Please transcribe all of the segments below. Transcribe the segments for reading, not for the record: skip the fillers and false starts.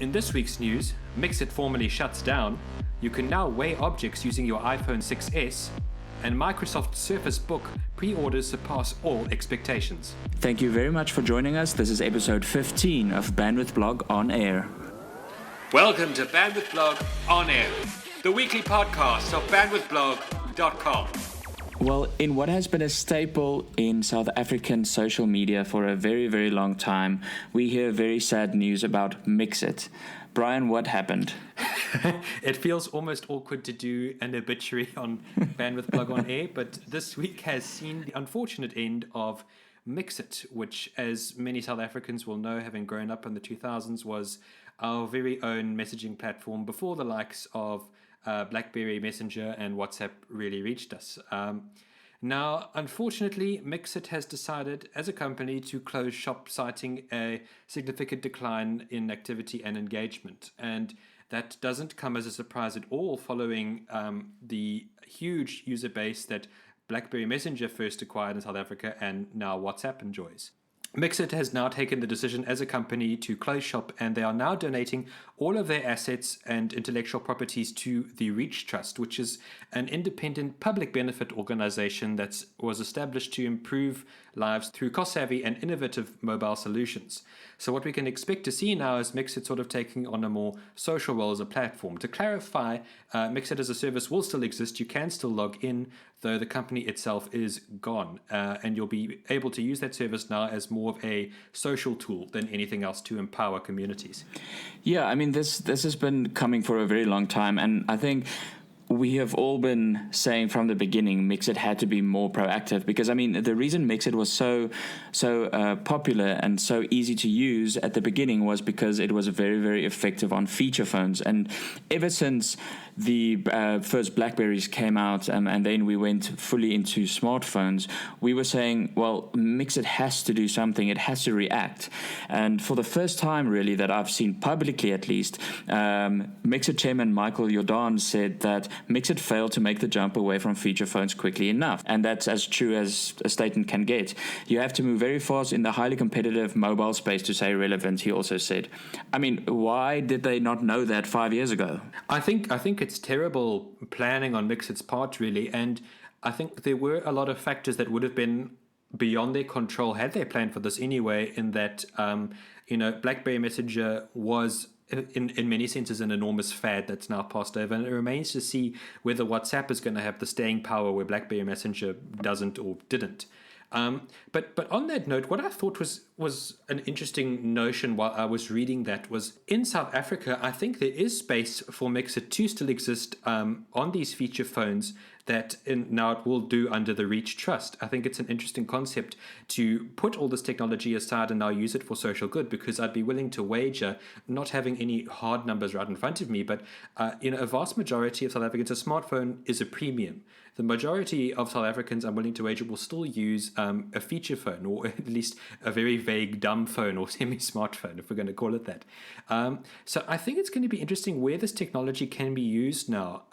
In this week's news, Mxit formally shuts down, you can now weigh objects using your iPhone 6S, and Microsoft Surface Book pre-orders surpass all expectations. Thank you very much for joining us. This is episode 15 of Bandwidth Blog On Air. Welcome to Bandwidth Blog On Air, the weekly podcast of bandwidthblog.com. Well, in what has been a staple in South African social media for a very, very long time, we hear very sad news about Mxit. Bryan, what happened? It feels almost awkward to do an obituary on Bandwidth Blog On Air, but this week has seen the unfortunate end of Mxit, which, as many South Africans will know, having grown up in the 2000s, was our very own messaging platform before the likes of BlackBerry Messenger and WhatsApp really reached us. Now, unfortunately, Mxit has decided as a company to close shop, citing a significant decline in activity and engagement. And that doesn't come as a surprise at all following the huge user base that BlackBerry Messenger first acquired in South Africa and now WhatsApp enjoys. Mxit has now taken the decision as a company to close shop, and they are now donating all of their assets and intellectual properties to the Reach Trust, which is an independent public benefit organization that was established to improve lives through cost-savvy and innovative mobile solutions. So what we can expect to see now is Mxit sort of taking on a more social role as a platform. To clarify, Mxit as a service will still exist. You can still log in, though the company itself is gone. And you'll be able to use that service now as more of a social tool than anything else to empower communities. Yeah, I mean, this has been coming for a very long time, and I think we have all been saying from the beginning Mxit had to be more proactive, because I mean the reason Mxit was so popular and so easy to use at the beginning was because it was very, very effective on feature phones. And ever since the first BlackBerries came out and then we went fully into smartphones, we were saying, well, Mxit has to do something, it has to react. And for the first time really that I've seen publicly at least, Mxit chairman Michael Jordan said that Mxit failed to make the jump away from feature phones quickly enough. And that's as true as a statement can get. You have to move very fast in the highly competitive mobile space to stay relevant, he also said. I mean, why did they not know that 5 years ago? I think it's terrible planning on Mxit's part, really. And I think there were a lot of factors that would have been beyond their control had they planned for this anyway, in that, BlackBerry Messenger was in many senses an enormous fad that's now passed over, and it remains to see whether WhatsApp is going to have the staying power where BlackBerry Messenger doesn't or didn't. But on that note, what I thought was an interesting notion while I was reading that was, in South Africa, I think there is space for Mxit to still exist on these feature phones that now it will do under the Reach Trust. I think it's an interesting concept to put all this technology aside and now use it for social good, because I'd be willing to wager, not having any hard numbers right in front of me, but a vast majority of South Africans, a smartphone is a premium. The majority of South Africans, I'm willing to wager, will still use a feature phone, or at least a very vague dumb phone or semi-smartphone, if we're going to call it that. So I think it's going to be interesting where this technology can be used now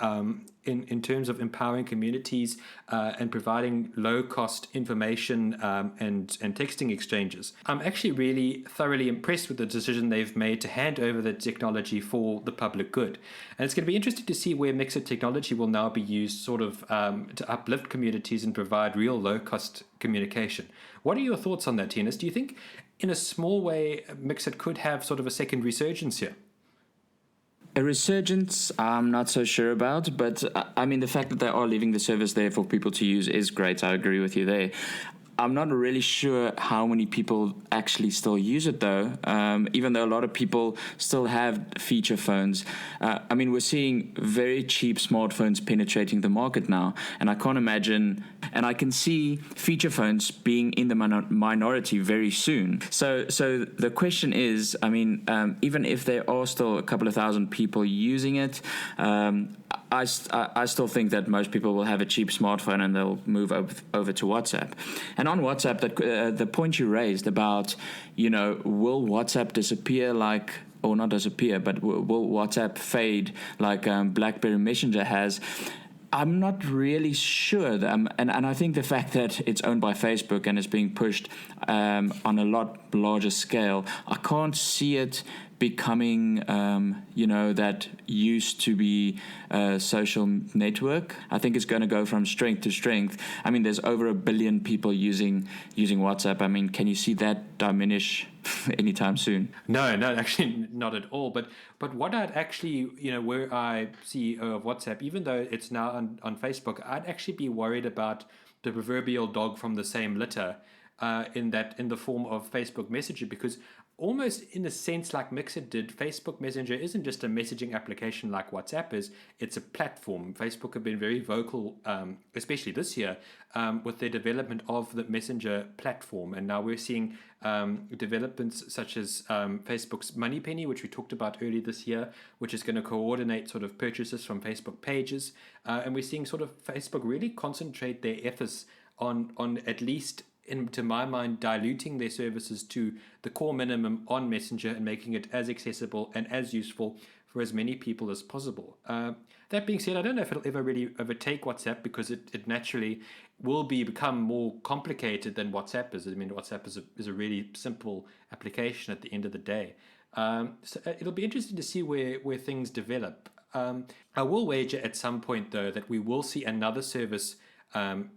in terms of empowering communities and providing low-cost information and texting exchanges. I'm actually really thoroughly impressed with the decision they've made to hand over the technology for the public good. And it's going to be interesting to see where Mxit technology will now be used sort of to uplift communities and provide real low-cost communication. What are your thoughts on that, Theunis? Do you think in a small way Mxit could have sort of a second resurgence here? A resurgence, I'm not so sure about, but I mean, the fact that they are leaving the service there for people to use is great. I agree with you there. I'm not really sure how many people actually still use it, though, even though a lot of people still have feature phones. I mean, we're seeing very cheap smartphones penetrating the market now, and I can't imagine, and I can see feature phones being in the minority very soon. So the question is, I mean, even if there are still a couple of thousand people using it, I still think that most people will have a cheap smartphone and they'll move over to WhatsApp. And on WhatsApp, that the point you raised about, will WhatsApp disappear or not disappear, but will WhatsApp fade like BlackBerry Messenger has? I'm not really sure. And I think the fact that it's owned by Facebook and is being pushed on a lot larger scale, I can't see it becoming, that used to be a social network. I think it's going to go from strength to strength. I mean, there's over 1 billion people using WhatsApp. I mean, can you see that diminish anytime soon? No, actually not at all. But what I'd actually, were I CEO of WhatsApp, even though it's now on Facebook, I'd actually be worried about the proverbial dog from the same litter, in the form of Facebook Messenger, because almost in a sense like Mxit did, Facebook Messenger isn't just a messaging application like WhatsApp is, it's a platform. Facebook have been very vocal, especially this year, with their development of the Messenger platform. And now we're seeing developments such as Facebook's Moneypenny, which we talked about earlier this year, which is going to coordinate sort of purchases from Facebook pages. And we're seeing sort of Facebook really concentrate their efforts on at least, to my mind, diluting their services to the core minimum on Messenger and making it as accessible and as useful for as many people as possible. That being said, I don't know if it'll ever really overtake WhatsApp, because it naturally will become more complicated than WhatsApp is. I mean, WhatsApp is a really simple application at the end of the day. So it'll be interesting to see where things develop. I will wager at some point, though, that we will see another service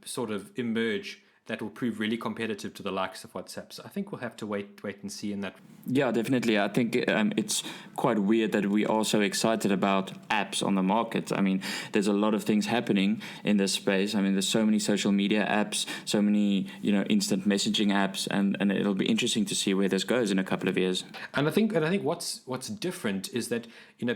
sort of emerge that will prove really competitive to the likes of WhatsApp. So I think we'll have to wait and see in that. Yeah, definitely. I think it's quite weird that we're also excited about apps on the market. I mean, there's a lot of things happening in this space. I mean, there's so many social media apps, so many, instant messaging apps, and it'll be interesting to see where this goes in a couple of years. And I think what's different is that,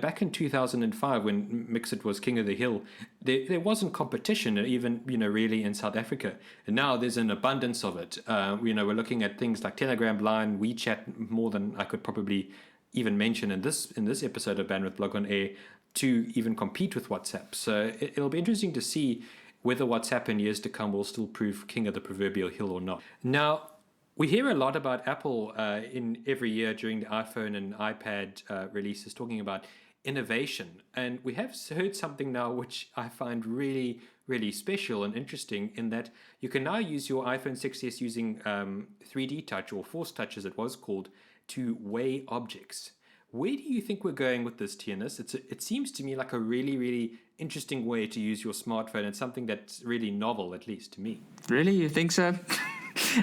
back in 2005 when Mxit was king of the hill, there wasn't competition even, really in South Africa. And now there's an abundance of it. We're looking at things like Telegram, Line, WeChat, more than I could probably even mention in this episode of Bandwidth Blog on Air, to even compete with WhatsApp. So it'll be interesting to see whether WhatsApp in years to come will still prove king of the proverbial hill or not. Now, we hear a lot about Apple in every year during the iPhone and iPad releases, talking about innovation. And we have heard something now which I find really, really special and interesting, in that you can now use your iPhone 6s using 3D Touch, or Force Touch as it was called, to weigh objects. Where do you think we're going with this, Theunis? It seems to me like a really, really interesting way to use your smartphone, and something that's really novel, at least to me. Really? You think so?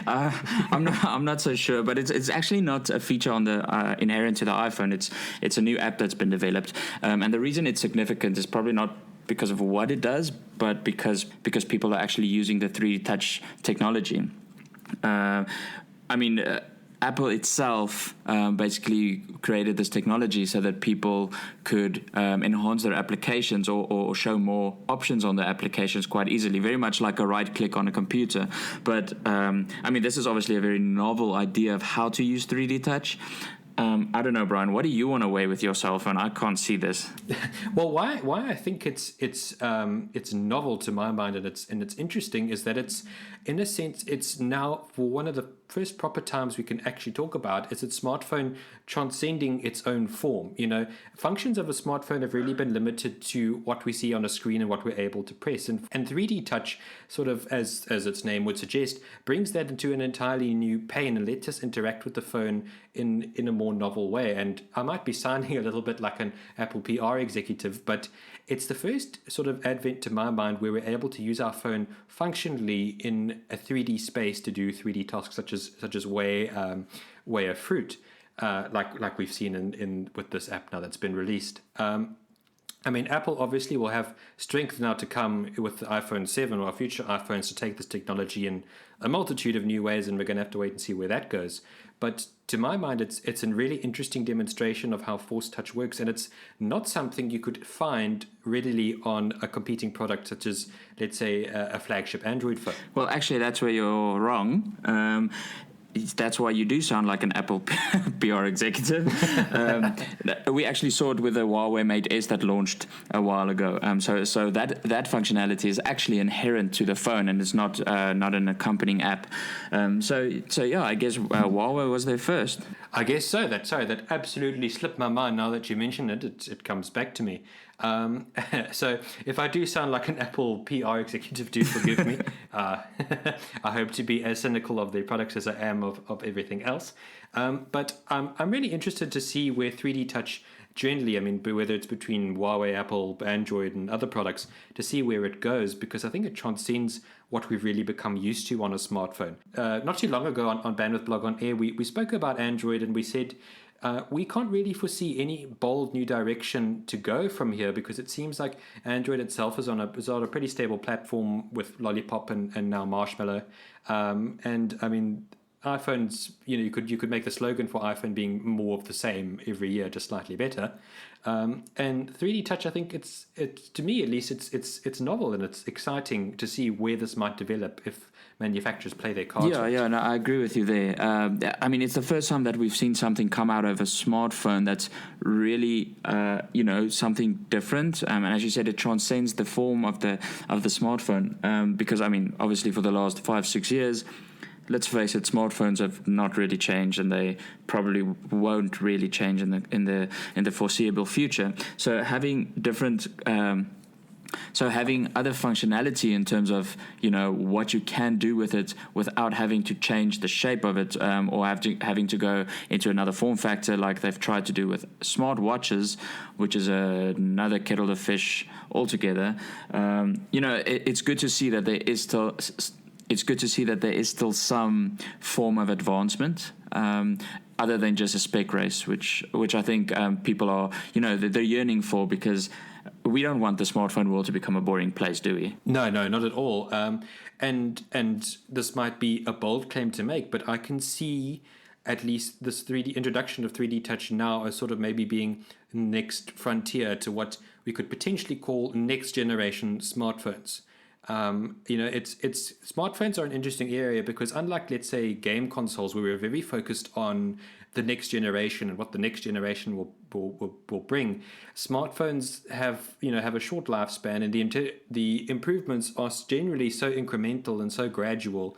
I'm not so sure, but it's actually not a feature on the inherent to the iPhone. It's a new app that's been developed, and the reason it's significant is probably not because of what it does, but because people are actually using the 3D Touch technology. Apple itself basically created this technology so that people could enhance their applications or show more options on their applications quite easily, very much like a right click on a computer. But this is obviously a very novel idea of how to use 3D Touch. I don't know, Bryan, what do you want to weigh with your cell phone? I can't see this. Well, why I think it's novel to my mind, and it's interesting, is that it's, in a sense, it's now, for one of the first proper times we can actually talk about, is its smartphone transcending its own form. Functions of a smartphone have really been limited to what we see on a screen and what we're able to press. And 3D Touch, sort of as its name would suggest, brings that into an entirely new plane and lets us interact with the phone in a more novel way. And I might be sounding a little bit like an Apple PR executive, but it's the first sort of advent, to my mind, where we're able to use our phone functionally in a 3D space to do 3D tasks such as weigh a fruit, like we've seen in with this app now that's been released. Apple obviously will have strength now to come with the iPhone 7 or future iPhones to take this technology in a multitude of new ways, and we're going to have to wait and see where that goes. But to my mind, it's a really interesting demonstration of how Force Touch works, and it's not something you could find readily on a competing product such as, let's say, a flagship Android phone. Well, actually, that's where you're wrong. That's why you do sound like an Apple PR executive. We actually saw it with the Huawei Mate S that launched a while ago. So that functionality is actually inherent to the phone, and it's not an accompanying app. So yeah, I guess Huawei was there first. I guess so. That absolutely slipped my mind. Now that you mention it, it comes back to me. So if I do sound like an Apple PR executive, do forgive me. I hope to be as cynical of their products as I am of everything else. But I'm really interested to see where 3D Touch generally, I mean, whether it's between Huawei, Apple, Android, and other products, to see where it goes, because I think it transcends what we've really become used to on a smartphone. Not too long ago on Bandwidth Blog on Air, we spoke about Android and we said we can't really foresee any bold new direction to go from here, because it seems like Android itself is on a pretty stable platform with Lollipop and now Marshmallow. And I mean, iPhones, you could make the slogan for iPhone being more of the same every year, just slightly better. And 3D Touch, I think it's to me at least, it's novel and it's exciting to see where this might develop if manufacturers play their cards. Yeah, no, I agree with you there. I mean, it's the first time that we've seen something come out of a smartphone that's really, something different. And as you said, it transcends the form of the smartphone. Because I mean, obviously, for the last 5-6 years, let's face it, smartphones have not really changed, and they probably won't really change in the foreseeable future. So having different. So having other functionality in terms of what you can do with it without having to change the shape of it, or having to go into another form factor like they've tried to do with smartwatches, which is another kettle of fish altogether. It's good to see that there is still. It's good to see that there is still some form of advancement, other than just a spec race, which I think people are, they're yearning for, because we don't want the smartphone world to become a boring place, do we? No, not at all. And this might be a bold claim to make, but I can see at least this introduction of 3D Touch now as sort of maybe being next frontier to what we could potentially call next generation smartphones. It's smartphones are an interesting area, because unlike, let's say, game consoles, where we're very focused on the next generation and what the next generation will bring, smartphones have a short lifespan, and the improvements are generally so incremental and so gradual.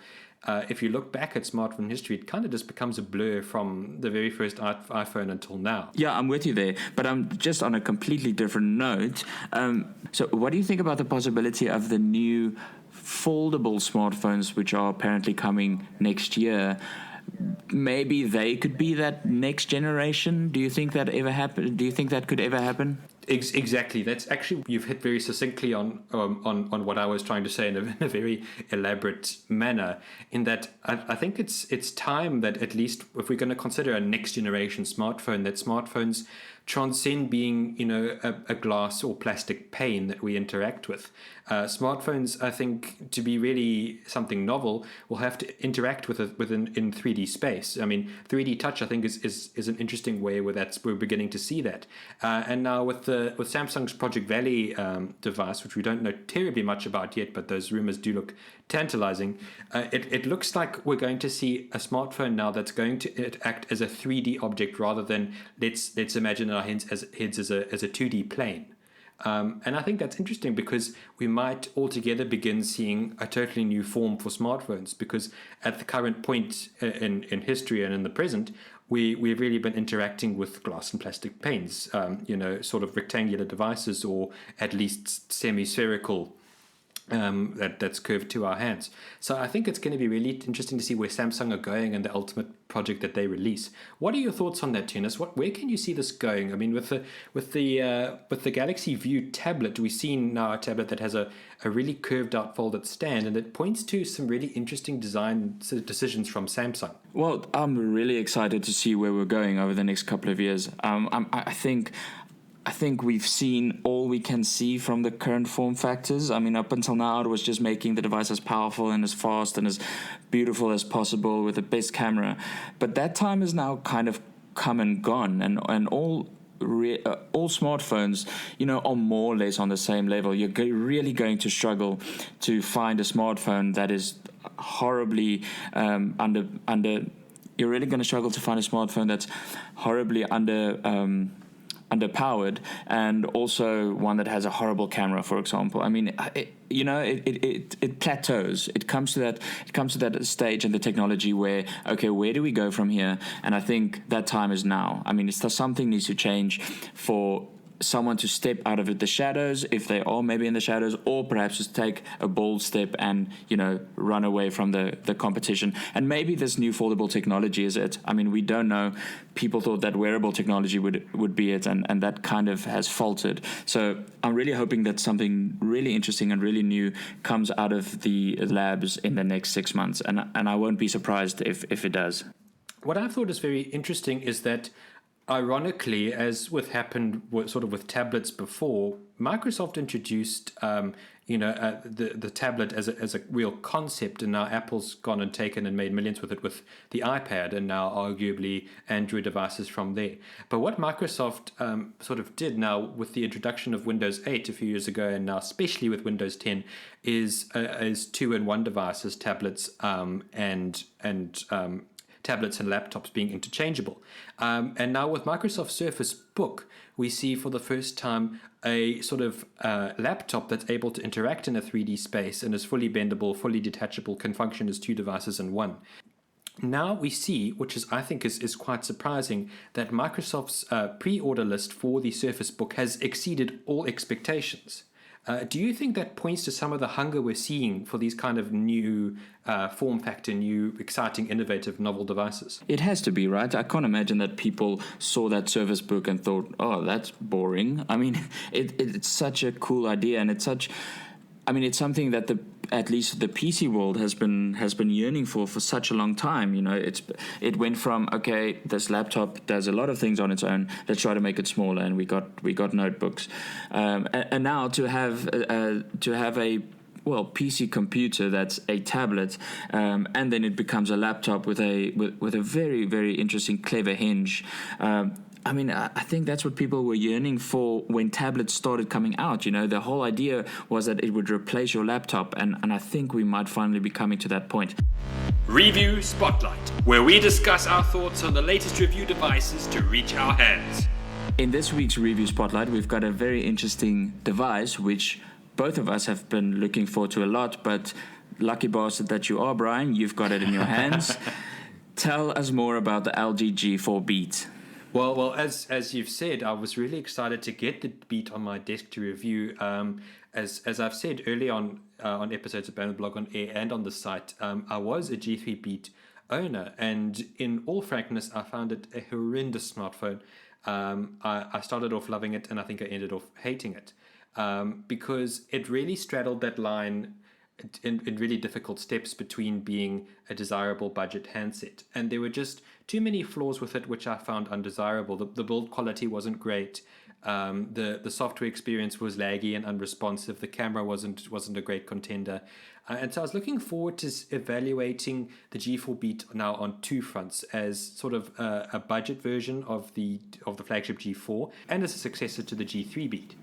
If you look back at smartphone history, it kind of just becomes a blur from the very first iPhone until now. Yeah, I'm with you there, but I'm just on a completely different note. So what do you think about the possibility of the new foldable smartphones, which are apparently coming next year? Maybe they could be that next generation. Do you think that ever happen? Do you think that could ever happen? Exactly. That's actually, you've hit very succinctly on what I was trying to say in a very elaborate manner. In that, I think it's time that, at least if we're going to consider a next generation smartphone, that smartphones transcend being a glass or plastic pane that we interact with. Smartphones, I think, to be really something novel, will have to interact with in 3D space. I mean, 3D Touch, I think, is an interesting way where we're beginning to see that. And now with Samsung's Project Valley device, which we don't know terribly much about yet, but those rumors do look tantalizing. It looks like we're going to see a smartphone now that's going to act as a 3D object rather than let's imagine our heads as a 2D plane. And I think that's interesting, because we might altogether begin seeing a totally new form for smartphones, because at the current point in history and in the present, we've really been interacting with glass and plastic panes, sort of rectangular devices, or at least semi-spherical that's curved to our hands. So I think it's going to be really interesting to see where Samsung are going and the ultimate project that they release. What are your thoughts on that, Theunis? Where can you see this going? I mean, with the Galaxy View tablet, we've seen now a tablet that has a really curved out folded stand, and it points to some really interesting design decisions from Samsung. Well, I'm really excited to see where we're going over the next couple of years. I think we've seen all we can see from the current form factors. I mean, up until now, it was just making the device as powerful and as fast and as beautiful as possible with the best camera. But that time is now kind of come and gone, and all smartphones, are more or less on the same level. You're really going to struggle to find a smartphone that is horribly under. You're really going to struggle to find a smartphone that's horribly underpowered, and also one that has a horrible camera, for example. I mean, it plateaus. It comes to that stage in the technology where, okay, where do we go from here? And I think that time is now. I mean, something needs to change for someone to step out of the shadows, if they are maybe in the shadows, or perhaps just take a bold step and, run away from the competition. And maybe this new foldable technology is it. I mean, we don't know. People thought that wearable technology would be it, and that kind of has faltered. So I'm really hoping that something really interesting and really new comes out of the labs in the next 6 months, and I won't be surprised if it does. What I thought is very interesting is that, ironically, as happened with tablets before, Microsoft introduced the tablet as a real concept, and now Apple's gone and taken and made millions with it with the iPad, and now arguably Android devices from there. But what Microsoft did now with the introduction of Windows 8 a few years ago, and now especially with Windows 10, is 2-in-1 devices, tablets and tablets and laptops being interchangeable. And now with Microsoft Surface Book, we see for the first time a laptop that's able to interact in a 3D space and is fully bendable, fully detachable, can function as two devices in one. Now we see, which I think is quite surprising, that Microsoft's pre-order list for the Surface Book has exceeded all expectations. Do you think that points to some of the hunger we're seeing for these kind of new form factor, new, exciting, innovative, novel devices? It has to be, right? I can't imagine that people saw that Surface Book and thought, oh, that's boring. I mean, it's such a cool idea, and it's something that at least the PC world has been yearning for such a long time. It went from, okay, this laptop does a lot of things on its own. Let's try to make it smaller, and we got notebooks, and now to have a PC computer that's a tablet, and then it becomes a laptop with a very, very interesting, clever hinge. I think that's what people were yearning for when tablets started coming out. The whole idea was that it would replace your laptop, and I think we might finally be coming to that point. Review Spotlight, where we discuss our thoughts on the latest review devices to reach our hands. In this week's Review Spotlight, we've got a very interesting device, which both of us have been looking forward to a lot, but lucky bastard that you are, Bryan, you've got it in your hands. Tell us more about the LG G4 Beat. Well, as you've said, I was really excited to get the Beat on my desk to review. As I've said early on episodes of Banner Blog on Air and on the site, I was a G3 Beat owner, and in all frankness, I found it a horrendous smartphone. I started off loving it, and I think I ended off hating it, because it really straddled that line in really difficult steps between being a desirable budget handset, and there were just too many flaws with it which I found undesirable. The build quality wasn't great. The software experience was laggy and unresponsive. The camera wasn't a great contender, and so I was looking forward to evaluating the G4 Beat now on two fronts, as sort of a budget version of the flagship G4 and as a successor to the G3 Beat.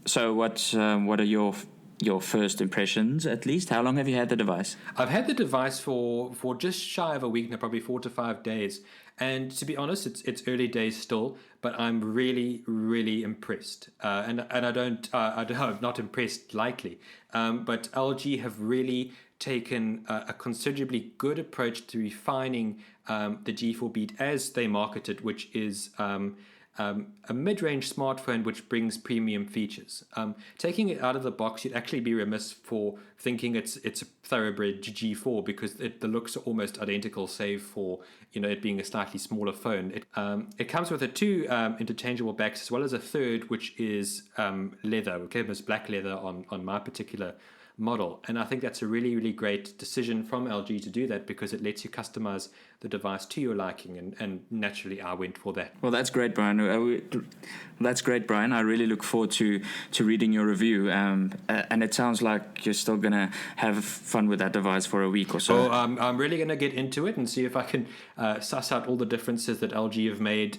So what are your first impressions, at least? How long have you had the device? I've had the device for just shy of a week now, probably 4 to 5 days. And to be honest, it's early days still, but I'm really, really impressed. And I'm not impressed lightly. But LG have really taken a considerably good approach to refining the G4 Beat as they market it, which is a mid-range smartphone which brings premium features. Taking it out of the box, you'd actually be remiss for thinking it's a thoroughbred G4, because the looks are almost identical, save for it being a slightly smaller phone. It comes with two interchangeable backs, as well as a third, which is leather. Okay, it's black leather on my particular model, and I think that's a really, really great decision from LG to do that, because it lets you customize the device to your liking, and naturally I went for that. Well, that's great, Bryan. I really look forward to reading your review, and it sounds like you're still gonna have fun with that device for a week or so. Oh, I'm really gonna get into it and see if I can suss out all the differences that LG have made,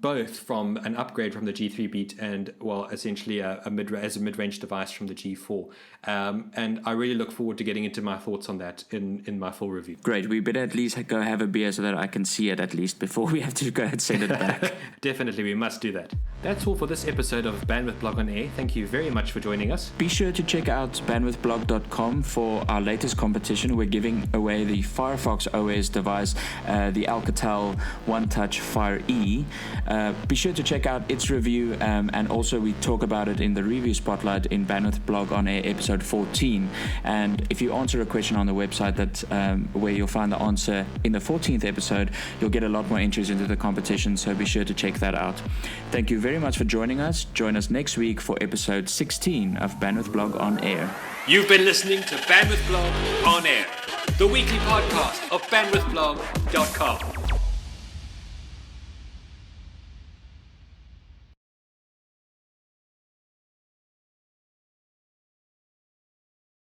both from an upgrade from the G3 Beat and, essentially a mid-range device from the G4. And I really look forward to getting into my thoughts on that in my full review. Great. We better at least go have a beer so that I can see it at least before we have to go and send it back. Definitely, we must do that. That's all for this episode of Bandwidth Blog on Air. Thank you very much for joining us. Be sure to check out bandwidthblog.com for our latest competition. We're giving away the Firefox OS device, the Alcatel One Touch Fire E. Be sure to check out its review, and also we talk about it in the review spotlight in Bandwidth Blog on Air episode 14. And if you answer a question on the website where you'll find the answer in the 14th episode, you'll get a lot more entries into the competition, so be sure to check that out. Thank you very much for joining us. Join us next week for episode 16 of Bandwidth Blog on Air. You've been listening to Bandwidth Blog on Air, the weekly podcast of bandwidthblog.com.